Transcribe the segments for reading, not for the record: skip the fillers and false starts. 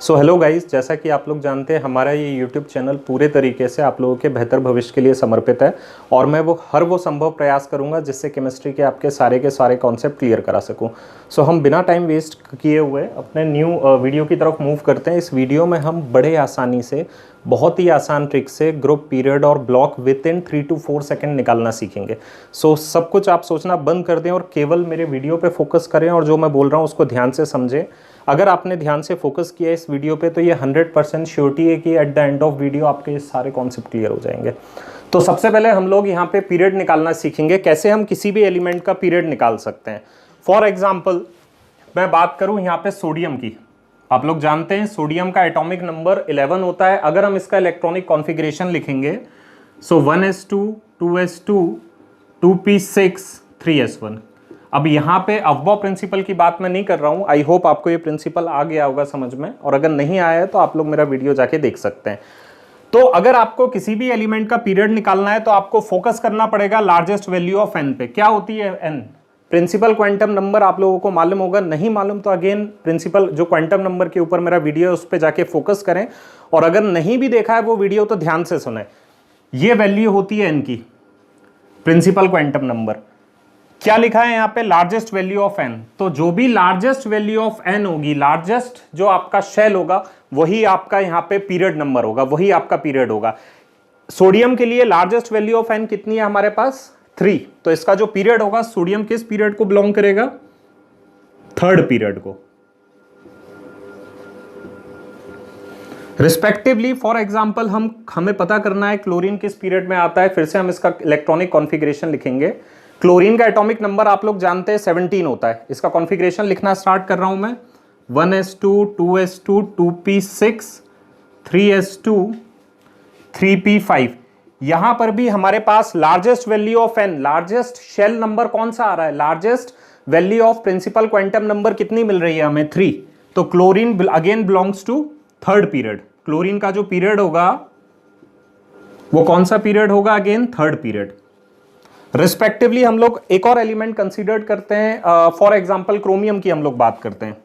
So hello guys, जैसा कि आप लोग जानते हैं हमारा ये यूट्यूब चैनल पूरे तरीके से आप लोगों के बेहतर भविष्य के लिए समर्पित है और मैं वो संभव प्रयास करूंगा जिससे केमिस्ट्री के सारे कॉन्सेप्ट क्लियर करा सकूं। सो हम बिना टाइम वेस्ट किए हुए अपने न्यू वीडियो की तरफ मूव करते हैं। इस वीडियो में हम बड़े आसानी से बहुत ही आसान ट्रिक से ग्रुप, पीरियड और block with in 3 to 4 second निकालना सीखेंगे। सो सब कुछ आप सोचना बंद कर दें और केवल मेरे वीडियो पे फोकस करें और जो मैं बोल रहा हूँ उसको ध्यान से समझें। अगर आपने ध्यान से फोकस किया इस वीडियो पे तो ये 100% श्योरिटी है कि at the end of video आपके ये सारे कॉन्सेप्ट क्लियर हो जाएंगे। तो सबसे पहले हम लोग यहाँ पे पीरियड निकालना सीखेंगे, कैसे हम किसी भी एलिमेंट का पीरियड निकाल सकते हैं। फॉर एग्जाम्पल मैं बात करूँ यहाँ पे सोडियम की। आप लोग जानते हैं सोडियम का एटॉमिक नंबर 11 होता है। अगर हम इसका इलेक्ट्रॉनिक कॉन्फ़िगरेशन लिखेंगे सो 1s2 2s2 2p6 3s1। अब यहाँ पे अफबॉ प्रिंसिपल की बात मैं नहीं कर रहा हूँ। आई होप आपको ये प्रिंसिपल आ गया होगा समझ में, और अगर नहीं आया है तो आप लोग मेरा वीडियो जाके देख सकते हैं। तो अगर आपको किसी भी एलिमेंट का पीरियड निकालना है तो आपको फोकस करना पड़ेगा लार्जेस्ट वैल्यू ऑफ एन पे। क्या होती है एन? प्रिंसिपल क्वांटम नंबर आप लोगों को मालूम होगा, नहीं मालूम तो अगेन प्रिंसिपल जो क्वांटम नंबर के ऊपर मेरा वीडियो है उस पर जाके फोकस करें, और अगर नहीं भी देखा है वो वीडियो तो ध्यान से सुने। ये वैल्यू होती है एन की, प्रिंसिपल क्वांटम नंबर। क्या लिखा है यहाँ पे? Largest value of n. तो जो भी लार्जेस्ट वैल्यू ऑफ एन होगी, लार्जेस्ट जो आपका शेल होगा वही आपका यहाँ पे पीरियड नंबर होगा, वही आपका पीरियड होगा। सोडियम के लिए लार्जेस्ट वैल्यू ऑफ एन कितनी है हमारे पास? 3। तो इसका जो पीरियड होगा, सोडियम किस पीरियड को बिलोंग करेगा? थर्ड पीरियड को। रिस्पेक्टिवली फॉर एग्जांपल हमें पता करना है क्लोरीन किस पीरियड में आता है। फिर से हम इसका इलेक्ट्रॉनिक कॉन्फ़िगरेशन लिखेंगे। क्लोरीन का एटॉमिक नंबर आप लोग जानते हैं 17 होता है। इसका कॉन्फ़िगरेशन लिखना स्टार्ट कर रहा हूं मैं। 1s2 2s2 2p6 3s2 3p5। यहां पर भी हमारे पास largest value of n, largest shell number कौन सा आ रहा है? Largest value of principal quantum number कितनी मिल रही है हमें? 3। तो chlorine again belongs to third period. Chlorine का जो पीरियड होगा वो कौन सा पीरियड होगा? Again third period. रिस्पेक्टिवली हम लोग एक और एलिमेंट कंसीडर करते हैं। फॉर एग्जांपल क्रोमियम की हम लोग बात करते हैं।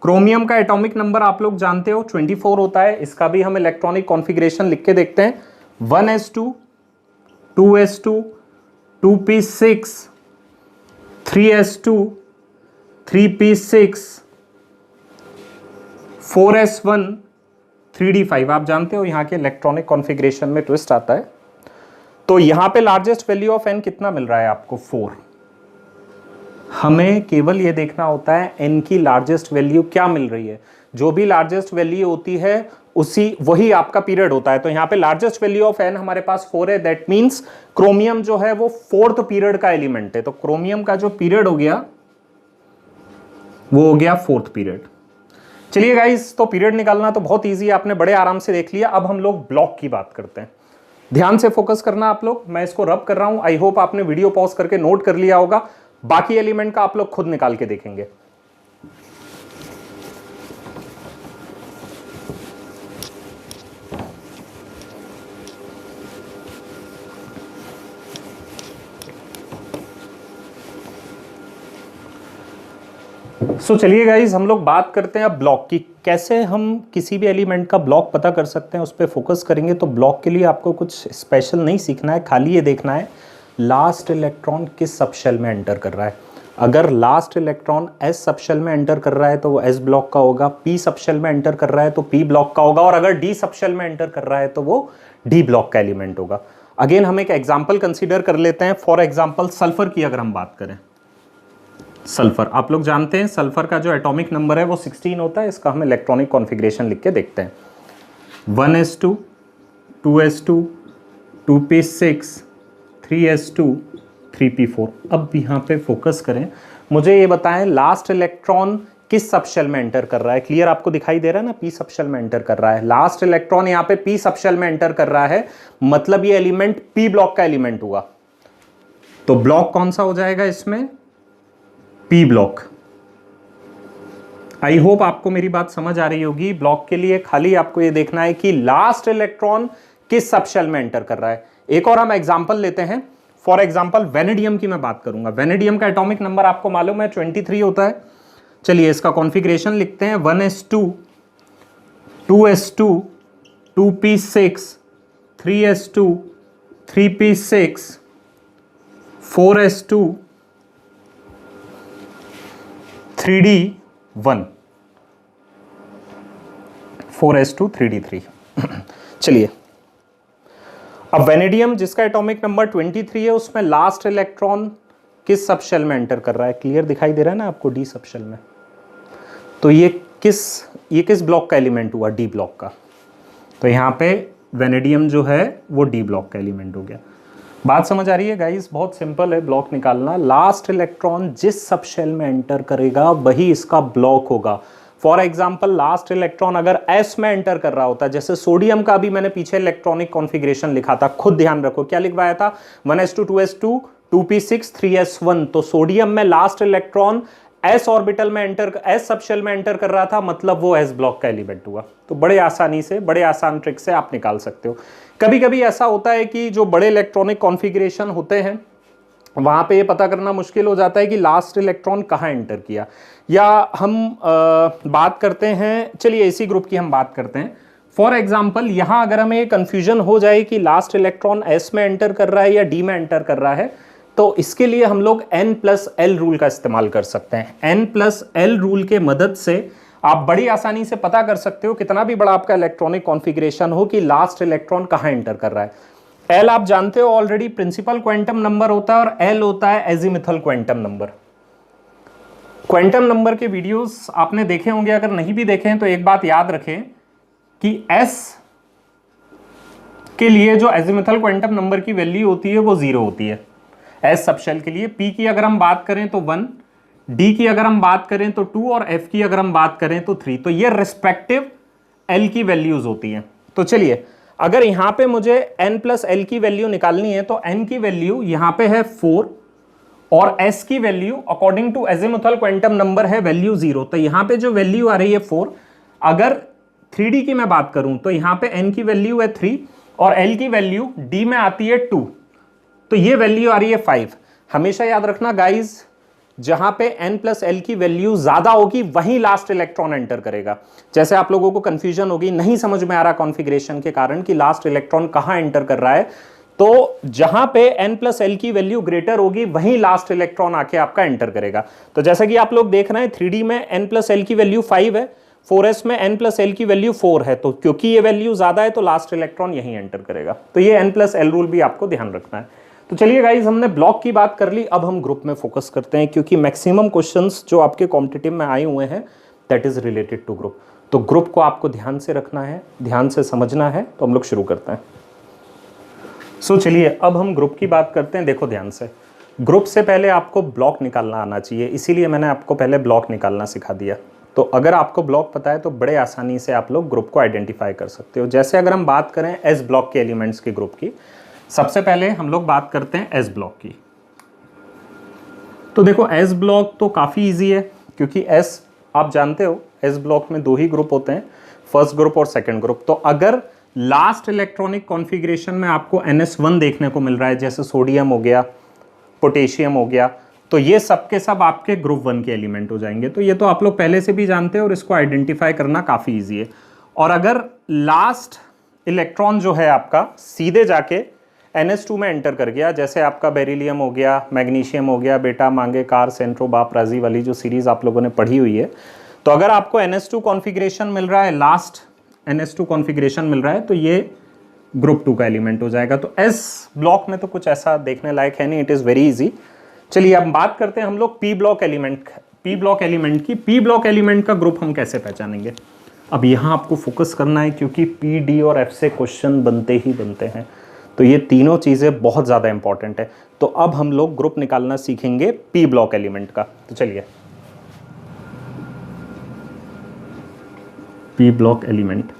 क्रोमियम का एटॉमिक नंबर आप लोग जानते हो 24 होता है। इसका भी हम इलेक्ट्रॉनिक कॉन्फ़िगरेशन लिख के देखते हैं। 1s2 2s2 2p6 3s2 3p6 4s1 3d5। आप जानते हो यहाँ के इलेक्ट्रॉनिक कॉन्फ़िगरेशन में ट्विस्ट आता है। तो यहां पे लार्जेस्ट वैल्यू ऑफ एन कितना मिल रहा है आपको? 4। हमें केवल ये देखना होता है एन की लार्जेस्ट वैल्यू क्या मिल रही है। जो भी लार्जेस्ट वैल्यू होती है वही आपका पीरियड होता है। तो यहां पे लार्जेस्ट वैल्यू ऑफ एन हमारे पास 4 है। दैट मींस क्रोमियम जो है वो 4th पीरियड का एलिमेंट है। तो क्रोमियम का जो पीरियड हो गया वो हो गया 4th पीरियड। चलिए गाइस, तो पीरियड निकालना तो बहुत ईजी है, आपने बड़े आराम से देख लिया। अब हम लोग ब्लॉक की बात करते हैं। ध्यान से फोकस करना आप लोग। मैं इसको रब कर रहा हूं। आई होप आपने वीडियो पॉज करके नोट कर लिया होगा। बाकी एलिमेंट का आप लोग खुद निकाल के देखेंगे। चलिए गाइज, हम लोग बात करते हैं अब ब्लॉक की। कैसे हम किसी भी एलिमेंट का ब्लॉक पता कर सकते हैं, उस पर फोकस करेंगे। तो ब्लॉक के लिए आपको कुछ स्पेशल नहीं सीखना है, खाली ये देखना है लास्ट इलेक्ट्रॉन किस सब शेल में एंटर कर रहा है। अगर last electron s subshell में एंटर कर रहा है तो वो एस ब्लॉक का होगा। पी सब शेल में एंटर कर रहा है तो पी ब्लॉक का होगा। और अगर डी सब शेल में एंटर कर रहा है तो वो डी ब्लॉक का एलिमेंट होगा। अगेन हम एक एग्जाम्पल कंसिडर कर लेते हैं। फॉर एग्जाम्पल सल्फर की अगर हम बात करें, सल्फर आप लोग जानते हैं सल्फर का जो एटॉमिक नंबर है वो 16 होता है। इसका हम इलेक्ट्रॉनिक कॉन्फ़िगरेशन लिख के देखते हैं। 1s2 2s2 2p6 3s2 3p4। अब यहाँ पे फोकस करें, मुझे ये बताएं लास्ट इलेक्ट्रॉन किस सब शेल में एंटर कर रहा है। क्लियर आपको दिखाई दे रहा है ना? पी सब शेल में एंटर कर रहा है। लास्ट इलेक्ट्रॉन यहाँ पे पी सब शेल में एंटर कर रहा है, मतलब ये एलिमेंट पी ब्लॉक का एलिमेंट हुआ। तो ब्लॉक कौन सा हो जाएगा इसमें? P block. आई होप आपको मेरी बात समझ आ रही होगी। ब्लॉक के लिए खाली आपको ये देखना है कि लास्ट इलेक्ट्रॉन किस सब शेल में एंटर कर रहा है। एक और हम एग्जांपल लेते हैं। फॉर एग्जांपल वेनेडियम की मैं बात करूंगा। वेनेडियम का एटॉमिक नंबर आपको मालूम है 23 होता है। चलिए इसका कॉन्फ़िगरेशन लिखते हैं। 1s2 2s2 2p6 3s2 3p6 4s2 3d1 4s2 3d3। चलिए, अब वेनेडियम जिसका एटॉमिक नंबर 23 है, उसमें लास्ट इलेक्ट्रॉन किस सब शेल में एंटर कर रहा है? क्लियर दिखाई दे रहा है ना आपको, डी सब शेल में। तो ये किस ब्लॉक का एलिमेंट हुआ? डी ब्लॉक का। तो यहाँ पे वेनेडियम जो है वो डी ब्लॉक का एलिमेंट हो गया। बात समझ आ रही है गाइस? बहुत सिंपल है ब्लॉक निकालना। लास्ट इलेक्ट्रॉन जिस सब शेल में एंटर करेगा वही इसका ब्लॉक होगा। फॉर एग्जाम्पल, लास्ट इलेक्ट्रॉन अगर एस में एंटर कर रहा होता, जैसे सोडियम का भी मैंने पीछे इलेक्ट्रॉनिक कॉन्फ़िगरेशन लिखा था, खुद ध्यान रखो क्या लिखवाया था, 1s2 2s2 2p6 3s1। तो सोडियम में लास्ट इलेक्ट्रॉन एस ऑर्बिटल में एस सबशेल में एंटर कर रहा था, मतलब वो एस ब्लॉक का एलिमेंट हुआ। तो बड़े आसानी से, बड़े आसान ट्रिक से आप निकाल सकते हो। कभी कभी ऐसा होता है कि जो बड़े इलेक्ट्रॉनिक कॉन्फ़िगरेशन होते हैं वहां पे ये पता करना मुश्किल हो जाता है कि लास्ट इलेक्ट्रॉन कहाँ एंटर किया। या हम बात करते हैं, चलिए इसी ग्रुप की हम बात करते हैं। फॉर एग्जाम्पल, यहां अगर हमें कंफ्यूजन हो जाए कि लास्ट इलेक्ट्रॉन एस में एंटर कर रहा है या डी में एंटर कर रहा है, तो इसके लिए हम लोग n+l रूल का इस्तेमाल कर सकते हैं। n+l रूल के मदद से आप बड़ी आसानी से पता कर सकते हो, कितना भी बड़ा आपका इलेक्ट्रॉनिक कॉन्फ़िगरेशन हो, कि लास्ट इलेक्ट्रॉन कहाँ एंटर कर रहा है। L आप जानते हो ऑलरेडी प्रिंसिपल क्वांटम नंबर होता है, और L होता है azimuthal quantum number. Quantum number के वीडियोस आपने देखे होंगे, अगर नहीं भी देखे हैं तो एक बात याद रखें कि S के लिए जो एजिमुथल क्वांटम नंबर की वैल्यू होती है वो 0 होती है S सबशेल के लिए। P की अगर हम बात करें तो 1, D की अगर हम बात करें तो 2, और F की अगर हम बात करें तो 3। तो ये रिस्पेक्टिव L की वैल्यूज होती हैं। तो चलिए, अगर यहां पे मुझे n+l की वैल्यू निकालनी है तो n की वैल्यू यहां पे है 4, और s की value according to azimuthal quantum number है वैल्यू 0। तो यहां पे जो वैल्यू आ रही है 4, अगर 3d की मैं बात करूं तो यहां पे n की वैल्यू है 3 और l की वैल्यू d में आती है 2, तो ये वैल्यू आ रही है 5। हमेशा याद रखना गाइज, जहां पे n+l की वैल्यू ज्यादा होगी वहीं लास्ट इलेक्ट्रॉन एंटर करेगा। जैसे आप लोगों को कंफ्यूजन होगी, नहीं समझ में आ रहा कॉन्फ़िगरेशन के कारण कि लास्ट इलेक्ट्रॉन कहां एंटर कर रहा है, तो जहां पे n+l की वैल्यू ग्रेटर होगी वहीं लास्ट इलेक्ट्रॉन आके आपका एंटर करेगा। तो जैसा कि आप लोग देख रहे हैं 3d में n+l की वैल्यू 5 है, 4s में n+l की वैल्यू 4 है, तो क्योंकि ये वैल्यू ज्यादा है तो लास्ट इलेक्ट्रॉन यहीं एंटर करेगा। तो ये n+l रूल भी आपको ध्यान रखना है। तो चलिए गाइज, हमने ब्लॉक की बात कर ली, अब हम ग्रुप में फोकस करते हैं, क्योंकि मैक्सिमम क्वेश्चंस जो आपके कॉम्पिटिटिव में आए हुए हैं that is related to group. तो ग्रुप को आपको ध्यान से रखना है, ध्यान से समझना है। तो हम लोग शुरू करते हैं। सो चलिए, अब हम ग्रुप की बात करते हैं। देखो ध्यान से, ग्रुप से पहले आपको ब्लॉक निकालना आना चाहिए, इसीलिए मैंने आपको पहले ब्लॉक निकालना सिखा दिया। तो अगर आपको ब्लॉक पता है तो बड़े आसानी से आप लोग ग्रुप को आइडेंटिफाई कर सकते हो। जैसे अगर हम बात करें एस ब्लॉक के एलिमेंट्स के ग्रुप की, सबसे पहले हम लोग बात करते हैं एस ब्लॉक की। तो देखो एस ब्लॉक तो काफ़ी इजी है, क्योंकि एस आप जानते हो एस ब्लॉक में 2 ही ग्रुप होते हैं, फर्स्ट ग्रुप और सेकंड ग्रुप। तो अगर लास्ट इलेक्ट्रॉनिक कॉन्फ़िगरेशन में आपको NS1 देखने को मिल रहा है, जैसे सोडियम हो गया, पोटेशियम हो गया, तो ये सब के सब आपके ग्रुप 1 के एलिमेंट हो जाएंगे। तो ये तो आप लोग पहले से भी जानते हैं और इसको आइडेंटिफाई करना काफ़ी ईजी है। और अगर लास्ट इलेक्ट्रॉन जो है आपका सीधे जाके NS2 में एंटर कर गया, जैसे आपका बेरिलियम हो गया, मैग्नीशियम हो गया, बेटा मांगे कार सेंट्रो बाप राजी वाली जो सीरीज आप लोगों ने पढ़ी हुई है, तो अगर आपको NS2 कॉन्फ़िगरेशन मिल रहा है, लास्ट NS2 कॉन्फ़िगरेशन मिल रहा है, तो ये ग्रुप 2 का एलिमेंट हो जाएगा। तो एस ब्लॉक में तो कुछ ऐसा देखने लायक है नहीं, इट इज़ वेरी इजी। चलिए अब बात करते हैं हम लोग पी ब्लॉक एलिमेंट की। पी ब्लॉक एलिमेंट का ग्रुप हम कैसे पहचानेंगे? अब यहाँ आपको फोकस करना है, क्योंकि पी, डी और एफ से क्वेश्चन बनते ही बनते हैं। तो ये तीनों चीज़ें बहुत ज़्यादा इंपॉर्टेंट है। तो अब हम लोग ग्रुप निकालना सीखेंगे पी ब्लॉक एलिमेंट का। तो चलिए, पी ब्लॉक एलिमेंट,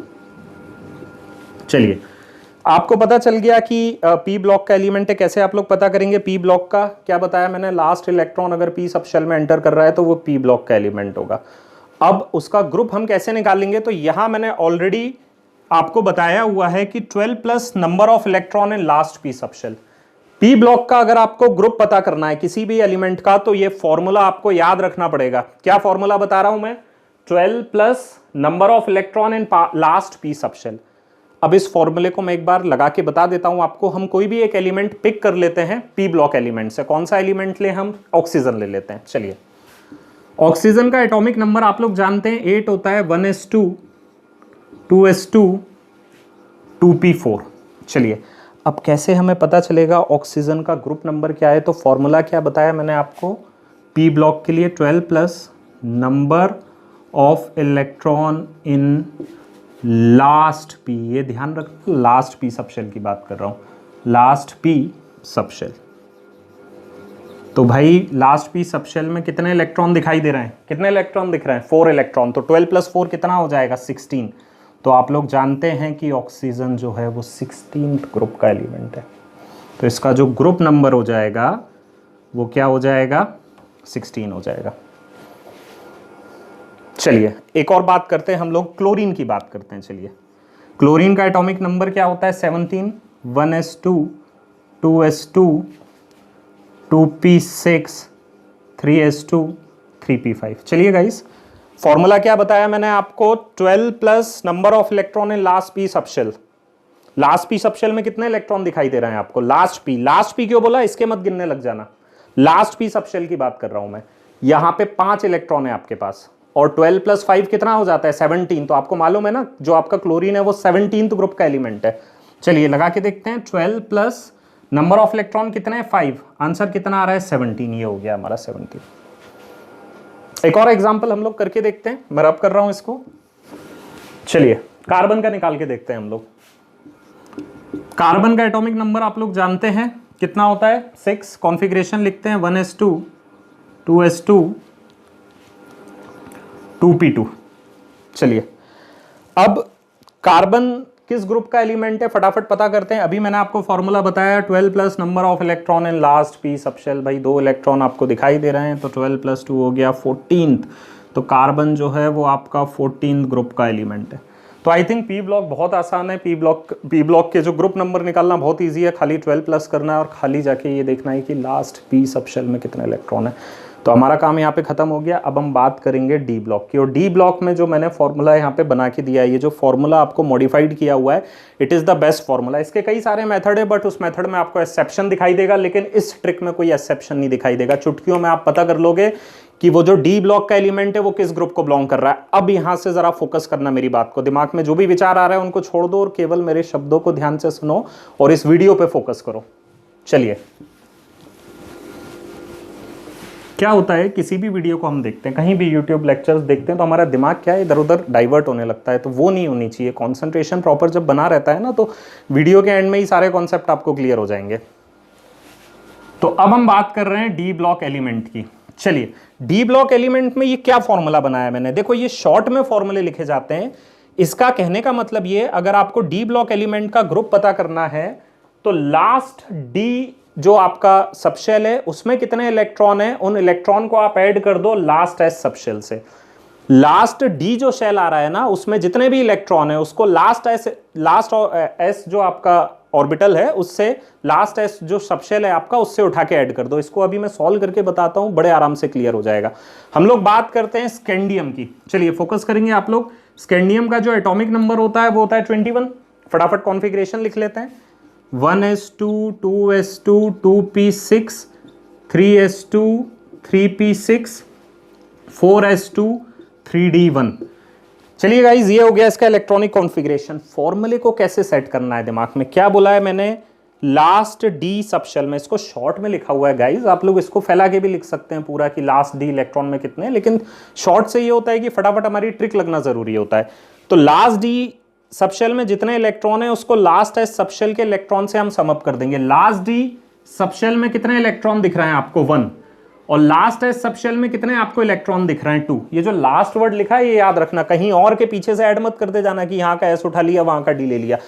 चलिए आपको पता चल गया कि पी ब्लॉक का एलिमेंट है। कैसे आप लोग पता करेंगे पी ब्लॉक का? क्या बताया मैंने, लास्ट इलेक्ट्रॉन अगर पी सब शेल में एंटर कर रहा है तो वो पी ब्लॉक का एलिमेंट होगा। अब उसका ग्रुप हम कैसे निकालेंगे? तो यहां मैंने ऑलरेडी आपको बताया हुआ है कि 12+ number of electron in last p subshell. P block का अगर आपको ग्रुप पता करना है किसी भी एलिमेंट का, तो ये फॉर्मूला आपको याद रखना पड़ेगा। क्या फॉर्मूला बता रहा हूं मैं? 12+ number of electron in last P subshell. अब इस फॉर्मूले को मैं एक बार लगा के बता देता हूं आपको। हम कोई भी एक एलिमेंट पिक कर लेते हैं पी ब्लॉक एलिमेंट से। कौन सा एलिमेंट ले हम? ऑक्सीजन ले लेते हैं। चलिए, ऑक्सीजन का एटॉमिक नंबर आप लोग जानते हैं 8 होता है, 1s2 2s2 2p4। चलिए, अब कैसे हमें पता चलेगा ऑक्सीजन का ग्रुप नंबर क्या है? तो फॉर्मूला क्या बताया मैंने आपको पी ब्लॉक के लिए? 12 plus number of electron in last P. ये ध्यान रखो, लास्ट पी सबशेल की बात कर रहा हूं, लास्ट पी सबशेल। तो भाई लास्ट पी सबशेल में कितने इलेक्ट्रॉन दिखाई दे रहे हैं? कितने इलेक्ट्रॉन दिख रहे हैं? 4 इलेक्ट्रॉन। तो 12 प्लस 4 कितना हो जाएगा? 16। तो आप लोग जानते हैं कि ऑक्सीजन जो है वो 16th ग्रुप का एलिमेंट है। तो इसका जो ग्रुप नंबर हो जाएगा वो क्या हो जाएगा? 16 हो जाएगा। चलिए, एक और बात करते हैं हम लोग, क्लोरीन की बात करते हैं। चलिए, क्लोरीन का एटॉमिक नंबर क्या होता है? 17, 1s2 2s2 2p6 3s2 3p5। चलिए गाइस, फॉर्मूला क्या बताया मैंने आपको? 12 plus number of electron in last P subshell. Last P subshell में कितने इलेक्ट्रॉन दिखाई दे रहे हैं आपको? लास्ट पी क्यों बोला? इसके मत गिनने लग जाना। लास्ट पी सबशेल की बात कर रहा हूं मैं। यहां पे 5 इलेक्ट्रॉन है आपके पास, और 12 प्लस 5 कितना हो जाता है? 17। तो आपको मालूम है ना, जो आपका क्लोरीन है वो 17th ग्रुप का एलिमेंट है। चलिए लगा के देखते हैं। 12 प्लस नंबर ऑफ इलेक्ट्रॉन कितने हैं? 5। आंसर कितना आ रहा है? 17। ये हो गया हमारा 17। एक और एग्जांपल हम लोग करके देखते हैं। मैं रब कर रहा हूं इसको। चलिए, कार्बन का निकाल के देखते हैं हम लोग। कार्बन का एटॉमिक नंबर आप लोग जानते हैं कितना होता है? 6। कॉन्फ़िगरेशन लिखते हैं 1s2 2s2 2p2। चलिए, अब कार्बन किस ग्रुप का एलिमेंट है फटाफट पता करते हैं। अभी मैंने आपको फॉर्मूला बताया 12 plus number of electron in last P subshell. भाई 2 इलेक्ट्रॉन आपको दिखाई दे रहे हैं, तो 12 प्लस 2 हो गया 14th। तो कार्बन जो है वो आपका 14th ग्रुप का एलिमेंट है। तो आई थिंक पी ब्लॉक बहुत आसान है। पी ब्लॉक के जो ग्रुप नंबर निकालना बहुत ईजी है। खाली 12 प्लस करना है और खाली जाके ये देखना है कि लास्ट पी सबशेल में कितने इलेक्ट्रॉन है। तो हमारा काम यहाँ पे खत्म हो गया। अब हम बात करेंगे डी ब्लॉक की। और डी ब्लॉक में जो मैंने फॉर्मूला यहाँ पे बना के दिया है, ये जो फॉर्मूला आपको मॉडिफाइड किया हुआ है, it is the best formula. इसके कई सारे मेथड है, बट उस मेथड में आपको एक्सेप्शन दिखाई देगा, लेकिन इस ट्रिक में कोई एक्सेप्शन नहीं दिखाई देगा। चुटकियों में आप पता कर लोगे कि वो जो डी ब्लॉक का एलिमेंट है वो किस ग्रुप को बिलोंग कर रहा है। अब यहां से जरा फोकस करना मेरी बात को। दिमाग में जो भी विचार आ रहा है उनको छोड़ दो और केवल मेरे शब्दों को ध्यान से सुनो और इस वीडियो पे फोकस करो। चलिए, क्या होता है, किसी भी वीडियो को हम देखते हैं, कहीं भी यूट्यूब लेक्चर्स देखते हैं, तो हमारा दिमाग क्या है, इधर उधर डाइवर्ट होने लगता है। तो वो नहीं होनी चाहिए। कॉन्सेंट्रेशन प्रॉपर जब बना रहता है ना, तो वीडियो के एंड में ही सारे कॉन्सेप्ट आपको क्लियर हो जाएंगे। तो अब हम बात कर रहे हैं डी ब्लॉक एलिमेंट की। चलिए, डी ब्लॉक एलिमेंट में ये क्या फॉर्मूला बनाया मैंने? देखो, ये शॉर्ट में फॉर्मूले लिखे जाते हैं। इसका कहने का मतलब ये, अगर आपको डी ब्लॉक एलिमेंट का ग्रुप पता करना है तो लास्ट डी जो आपका सबशेल है उसमें कितने इलेक्ट्रॉन है, उन इलेक्ट्रॉन को आप ऐड कर दो लास्ट एस सबशेल से। लास्ट डी जो शेल आ रहा है ना, उसमें जितने भी इलेक्ट्रॉन है उसको लास्ट एस जो आपका ऑर्बिटल है उससे, लास्ट एस जो सबशेल है आपका, उससे उठा के ऐड कर दो। इसको अभी मैं सॉल्व करके बताता हूं, बड़े आराम से क्लियर हो जाएगा। हम लोग बात करते हैं स्कैंडियम की। चलिए फोकस करेंगे आप लोग। स्कैंडियम का जो एटॉमिक नंबर होता है वो होता है 21। फटाफट कॉन्फ़िगरेशन लिख लेते हैं। 1s2 2s2 2p6 3s2 3p6 4s2 3d1। चलिए गाइज, ये हो गया इसका इलेक्ट्रॉनिक कॉन्फ़िगरेशन। फॉर्मूले को कैसे सेट करना है दिमाग में, क्या बोला है मैंने? लास्ट डी सबशेल में, इसको शॉर्ट में लिखा हुआ है गाइज, आप लोग इसको फैला के भी लिख सकते हैं पूरा कि लास्ट डी इलेक्ट्रॉन में कितने, लेकिन शॉर्ट से ये होता है कि फटाफट हमारी ट्रिक लगना जरूरी होता है। तो लास्ट डी सबशेल में जितने इलेक्ट्रॉन है उसको लास्ट एस सबशेल के इलेक्ट्रॉन से हम सम अप कर देंगे। लास्ट डी सबशेल में कितने इलेक्ट्रॉन दिख रहे हैं आपको? 1। और लास्ट एस सबशेल में कितने आपको इलेक्ट्रॉन दिख रहे हैं? 2। ये जो लास्ट वर्ड लिखा है ये याद रखना, कहीं और के पीछे से ऐड मत करते जाना कि यहाँ का एस उठा लिया वहां का डी ले लिया।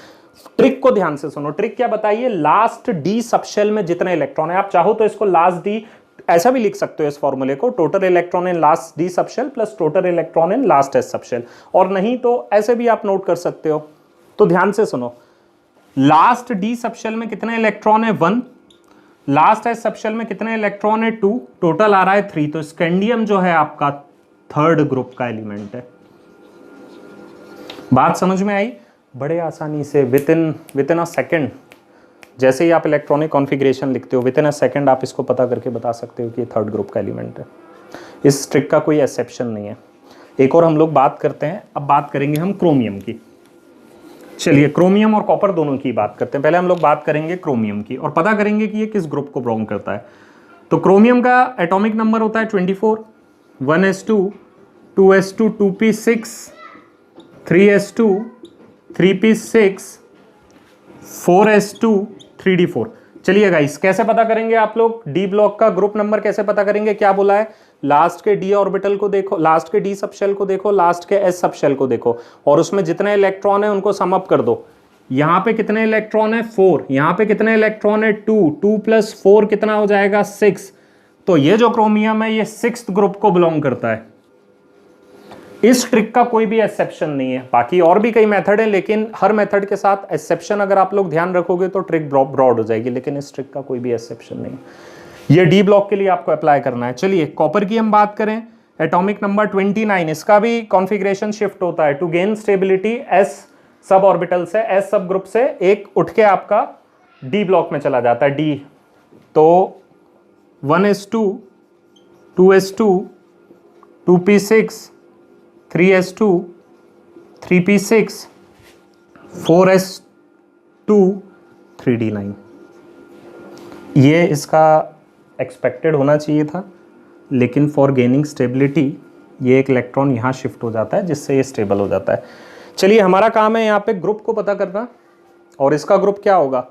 ट्रिक को ध्यान से सुनो। ट्रिक क्या बताइए? लास्ट डी सबशेल में जितने इलेक्ट्रॉन है, आप चाहो तो इसको लास्ट डी ऐसा भी लिख सकते हो इस फॉर्मूले को, total electron in last D subshell plus total electron in last S subshell. और नहीं तो ऐसे भी आप नोट कर सकते हो। तो ध्यान से सुनो, लास्ट डी सबशेल में कितने इलेक्ट्रॉन है? 1। लास्ट एस सबशेल में कितने इलेक्ट्रॉन है? 2। टोटल आ रहा है 3। तो स्कैंडियम जो है आपका 3rd ग्रुप का एलिमेंट है। बात समझ में आई? बड़े आसानी से विद इन अ सेकेंड, जैसे ही आप इलेक्ट्रॉनिक कॉन्फ़िगरेशन लिखते हो विद इन अ सेकेंड आप इसको पता करके बता सकते हो कि ये थर्ड ग्रुप का एलिमेंट है। इस ट्रिक का कोई एक्सेप्शन नहीं है। एक और हम लोग बात करते हैं, अब बात करेंगे हम क्रोमियम की। चलिए क्रोमियम और कॉपर दोनों की बात करते हैं। पहले हम लोग बात करेंगे क्रोमियम की और पता करेंगे कि ये किस ग्रुप को बिलोंग करता है। तो क्रोमियम का एटॉमिक नंबर होता है 24, 1s2, 2s2, 2p6, 3s2, 3p6, 4s2, 3d4। चलिए गाइस, कैसे पता करेंगे आप लोग डी ब्लॉक का ग्रुप नंबर कैसे पता करेंगे? क्या बोला है? लास्ट के डी ऑर्बिटल को देखो, लास्ट के डी सबशेल को देखो, लास्ट के एस सबशेल को देखो और उसमें जितने इलेक्ट्रॉन है उनको सम अप कर दो। यहां पे कितने इलेक्ट्रॉन है? 4। यहां पे कितने इलेक्ट्रॉन है? 2। 2 + 4 कितना हो जाएगा? 6। तो ये जो क्रोमियम है ये 6th ग्रुप को बिलोंग करता है। इस ट्रिक का कोई भी एक्सेप्शन नहीं है। बाकी और भी कई मेथड है, लेकिन हर मेथड के साथ एक्सेप्शन अगर आप लोग ध्यान रखोगे तो ट्रिक ब्रॉड हो जाएगी, लेकिन इस ट्रिक का कोई भी एक्सेप्शन नहीं है। ये डी ब्लॉक के लिए आपको अप्लाई करना है। चलिए कॉपर की हम बात करें, एटॉमिक नंबर 29, इसका भी कॉन्फ़िगरेशन शिफ्ट होता है to gain stability s sub orbital से, एस सब ग्रुप से एक उठ के आपका डी ब्लॉक में चला जाता है। डी तो 1s2, 2s2, 2p6, 3s2, 3p6, 4s2, 3d9। ये इसका एक्सपेक्टेड होना चाहिए था, लेकिन फॉर गेनिंग स्टेबिलिटी ये एक इलेक्ट्रॉन यहाँ शिफ्ट हो जाता है जिससे ये स्टेबल हो जाता है। चलिए हमारा काम है यहाँ पे ग्रुप को पता करना, और इसका ग्रुप क्या होगा?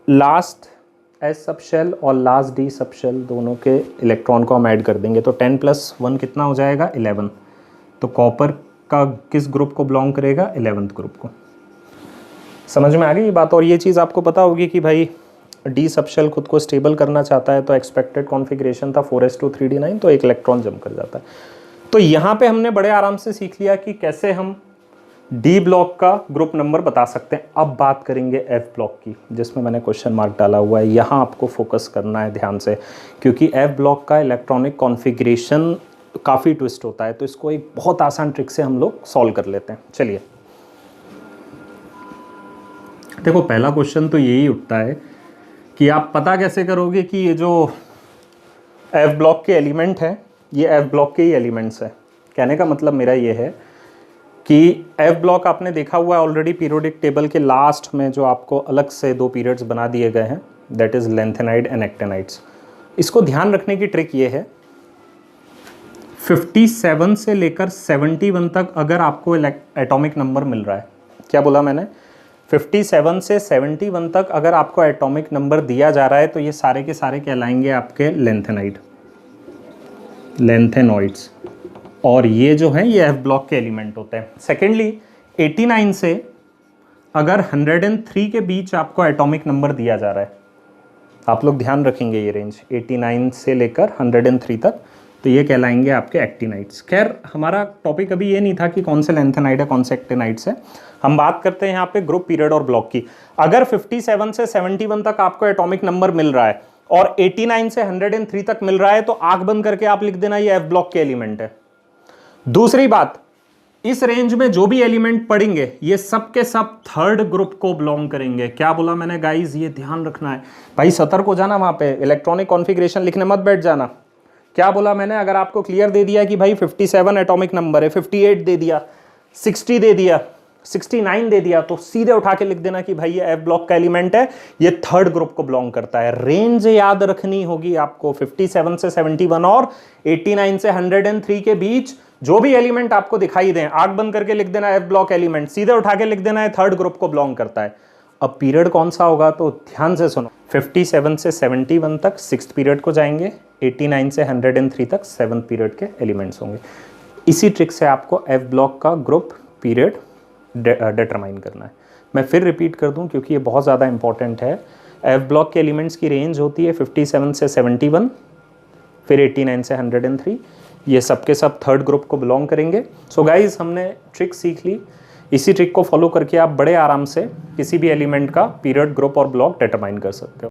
लास्ट एस सबशेल और लास्ट डी सबशेल दोनों के इलेक्ट्रॉन को हम ऐड कर देंगे, तो 10 + 1 कितना हो जाएगा? 11। तो कॉपर का किस ग्रुप को बिलोंग करेगा? 11th ग्रुप को। समझ में आ गई ये बात? और ये चीज़ आपको पता होगी कि भाई डी सबशेल खुद को स्टेबल करना चाहता है, तो एक्सपेक्टेड कॉन्फ़िगरेशन था 4s2 3d9, तो एक इलेक्ट्रॉन जंप कर जाता है। तो यहाँ पे हमने बड़े आराम से सीख लिया कि कैसे हम डी ब्लॉक का ग्रुप नंबर बता सकते हैं। अब बात करेंगे एफ ब्लॉक की, जिसमें मैंने क्वेश्चन मार्क डाला हुआ है। यहाँ आपको फोकस करना है ध्यान से, क्योंकि एफ ब्लॉक का इलेक्ट्रॉनिक कॉन्फ़िगरेशन काफ़ी ट्विस्ट होता है, तो इसको एक बहुत आसान ट्रिक से हम लोग सॉल्व कर लेते हैं। चलिए देखो, पहला क्वेश्चन तो यही उठता है कि आप पता कैसे करोगे कि ये जो एफ ब्लॉक के एलिमेंट हैं ये एफ ब्लॉक के ही एलिमेंट्स हैं। कहने का मतलब मेरा ये है कि एफ ब्लॉक आपने देखा हुआ है ऑलरेडी पीरियोडिक टेबल के लास्ट में, जो आपको अलग से 2 पीरियड्स बना दिए गए हैं, दैट इज़ लेंथेनाइड एंड एक्टेनाइड्स। इसको ध्यान रखने की ट्रिक ये है, 57 से लेकर 71 तक अगर आपको एटॉमिक नंबर मिल रहा है, क्या बोला मैंने? 57 से 71 तक अगर आपको एटॉमिक नंबर दिया जा रहा है तो ये सारे के सारे कहलाएंगे आपके लेंथेनॉइड्स, और ये जो है ये एफ ब्लॉक के एलिमेंट होते हैं। सेकेंडली 89 से अगर 103 के बीच आपको एटॉमिक नंबर दिया जा रहा है, आप लोग ध्यान रखेंगे ये रेंज 89 से लेकर 103 तक, तो ये कहलाएंगे आपके एक्टिनाइड्स। खैर हमारा टॉपिक अभी ये नहीं था कि कौन से लेंथेनाइड है कौन से एक्टिनाइड्स है, हम बात करते हैं यहाँ पे ग्रुप, पीरियड और ब्लॉक की। अगर 57 से 71 तक आपको एटॉमिक नंबर मिल रहा है और 89 से 103 तक मिल रहा है, तो आंख बंद करके आप लिख देना ये एफ ब्लॉक के एलिमेंट है। दूसरी बात, इस रेंज में जो भी एलिमेंट पढ़ेंगे ये सब के सब थर्ड ग्रुप को बिलोंग करेंगे। क्या बोला मैंने गाइस? ये ध्यान रखना है भाई, सतर्क हो जाना, वहां पे इलेक्ट्रॉनिक कॉन्फ़िगरेशन लिखने मत बैठ जाना। क्या बोला मैंने? अगर आपको क्लियर दे दिया कि भाई 57 एटॉमिक नंबर है, 58 दे दिया, 60 दे दिया, 69 दे दिया, तो सीधे उठा के लिख देना कि भाई ये एफ ब्लॉक का एलिमेंट है, ये थर्ड ग्रुप को बिलोंग करता है। रेंज याद रखनी होगी आपको, 57 से 71 और 89 से 103 के बीच जो भी एलिमेंट आपको दिखाई दें, आंख बंद करके लिख देना एफ ब्लॉक एलिमेंट, सीधे उठा के लिख देना है थर्ड ग्रुप को बिलोंग करता है। अब पीरियड कौन सा होगा तो ध्यान से सुनो, 57 से 71 तक 6th पीरियड को जाएंगे, 89 से 103 तक 7th पीरियड के एलिमेंट्स होंगे। इसी ट्रिक से आपको एफ ब्लॉक का ग्रुप पीरियड डिटरमाइन करना है। मैं फिर रिपीट कर दूं क्योंकि ये बहुत ज़्यादा इंपॉर्टेंट है। एफ ब्लॉक के एलिमेंट्स की रेंज होती है 57 से 71, फिर 89 से 103, ये सब के सब थर्ड ग्रुप को बिलोंग करेंगे। सो गाइज हमने ट्रिक सीख ली, इसी ट्रिक को फॉलो करके आप बड़े आराम से किसी भी एलिमेंट का पीरियड, ग्रुप और ब्लॉक डिटरमाइन कर सकते हो।